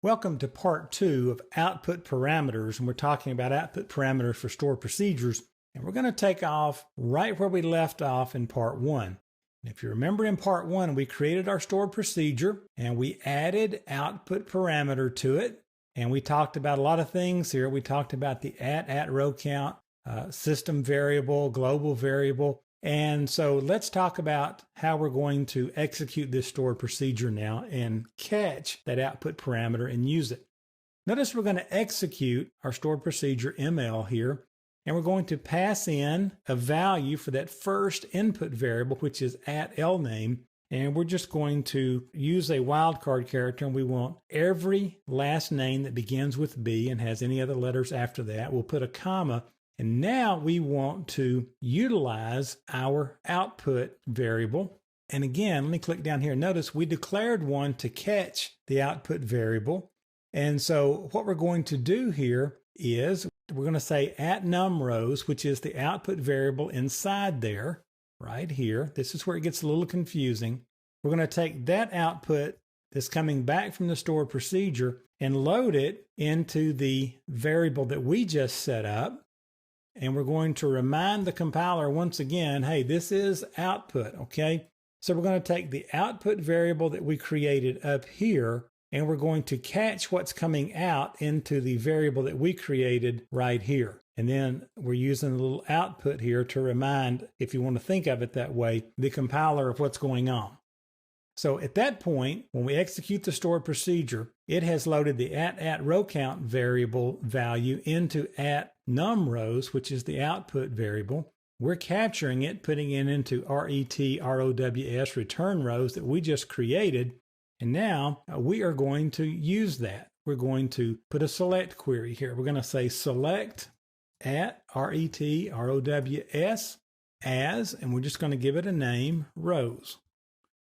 Welcome to part 2 of output parameters, and we're talking about output parameters for stored procedures, and we're going to take off right where we left off in part 1. And if you remember, in part 1, we created our stored procedure and we added output parameter to it, and we talked about a lot of things here. We talked about the at row count, system variable, global variable. And so let's talk about how we're going to execute this stored procedure now and catch that output parameter and use it. Notice we're going to execute our stored procedure ML here, and we're going to pass in a value for that first input variable, which is at LName, and we're just going to use a wildcard character, and we want every last name that begins with B and has any other letters after that. We'll put a comma. And now we want to utilize our output variable. And again, let me click down here. Notice we declared one to catch the output variable. And so what we're going to do here is we're going to say at numRows, which is the output variable inside there, right here. This is where it gets a little confusing. We're going to take that output that's coming back from the stored procedure and load it into the variable that we just set up. And we're going to remind the compiler once again, hey, this is output, okay? So we're going to take the output variable that we created up here, and we're going to catch what's coming out into the variable that we created right here. And then we're using a little output here to remind, if you want to think of it that way, the compiler of what's going on. So at that point, when we execute the stored procedure, it has loaded the at row count variable value into at numRows, which is the output variable. We're capturing it, putting it into RET-ROWS return rows that we just created. And now we are going to use that. We're going to put a select query here. We're going to say select at RET-ROWS as, and we're just going to give it a name, rows.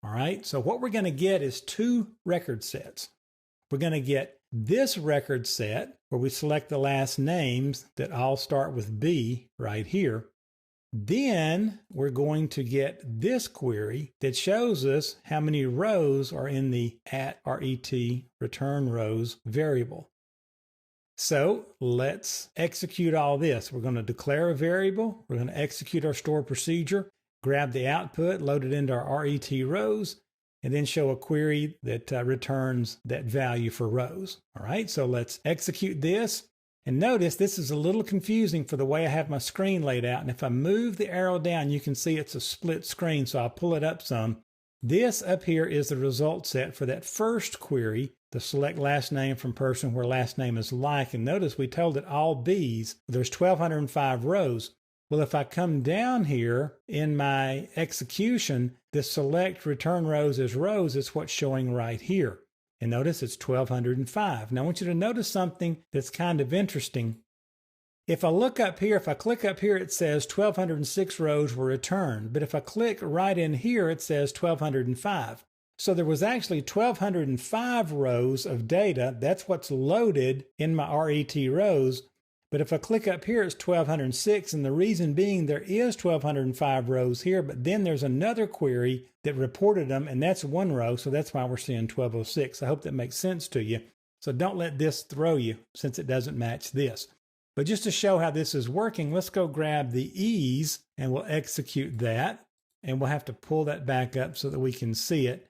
All right, so what we're going to get is two record sets. We're going to get this record set where we select the last names that all start with B right here. Then we're going to get this query that shows us how many rows are in the at RET return rows variable. So let's execute all this. We're going to declare a variable. We're going to execute our stored procedure, grab the output, load it into our RET rows, and then show a query that returns that value for rows. All right, so let's execute this. And notice this is a little confusing for the way I have my screen laid out. And if I move the arrow down, you can see it's a split screen, so I'll pull it up some. This up here is the result set for that first query, the select last name from person where last name is like. And notice we told it all B's. There's 1,205 rows. Well, if I come down here in my execution, the select return rows as rows is what's showing right here. And notice it's 1,205. Now I want you to notice something that's kind of interesting. If I look up here, if I click up here, it says 1,206 rows were returned. But if I click right in here, it says 1,205. So there was actually 1,205 rows of data. That's what's loaded in my RET rows. But if I click up here, it's 1,206, and the reason being there is 1,205 rows here, but then there's another query that reported them, and that's one row, so that's why we're seeing 1,206. I hope that makes sense to you. So don't let this throw you since it doesn't match this. But just to show how this is working, let's go grab the ease, and we'll execute that, and we'll have to pull that back up so that we can see it.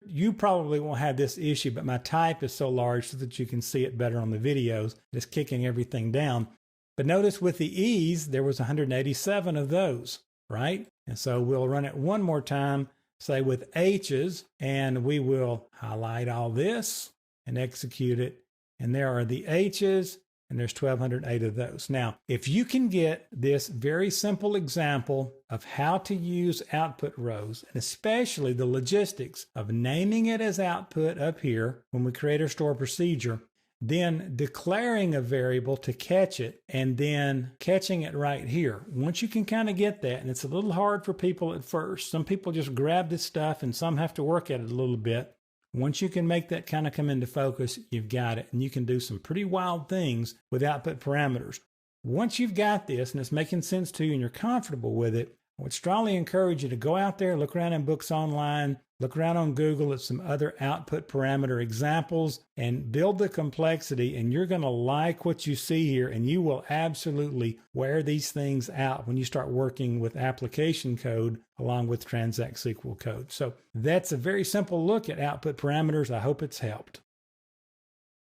You probably won't have this issue, but my type is so large so that you can see it better on the videos. It's kicking everything down. But notice with the E's, there was 187 of those, right? And so we'll run it one more time, say with H's, and we will highlight all this and execute it. And there are the H's, and there's 1,208 of those. Now, if you can get this very simple example of how to use output rows, and especially the logistics of naming it as output up here when we create our store procedure, then declaring a variable to catch it, and then catching it right here. Once you can kind of get that, and it's a little hard for people at first. Some people just grab this stuff, and some have to work at it a little bit. Once you can make that kind of come into focus, you've got it. And you can do some pretty wild things with output parameters. Once you've got this and it's making sense to you and you're comfortable with it, I would strongly encourage you to go out there, look around in books online, look around on Google at some other output parameter examples, and build the complexity, and you're going to like what you see here, and you will absolutely wear these things out when you start working with application code along with TransAct SQL code. So that's a very simple look at output parameters. I hope it's helped.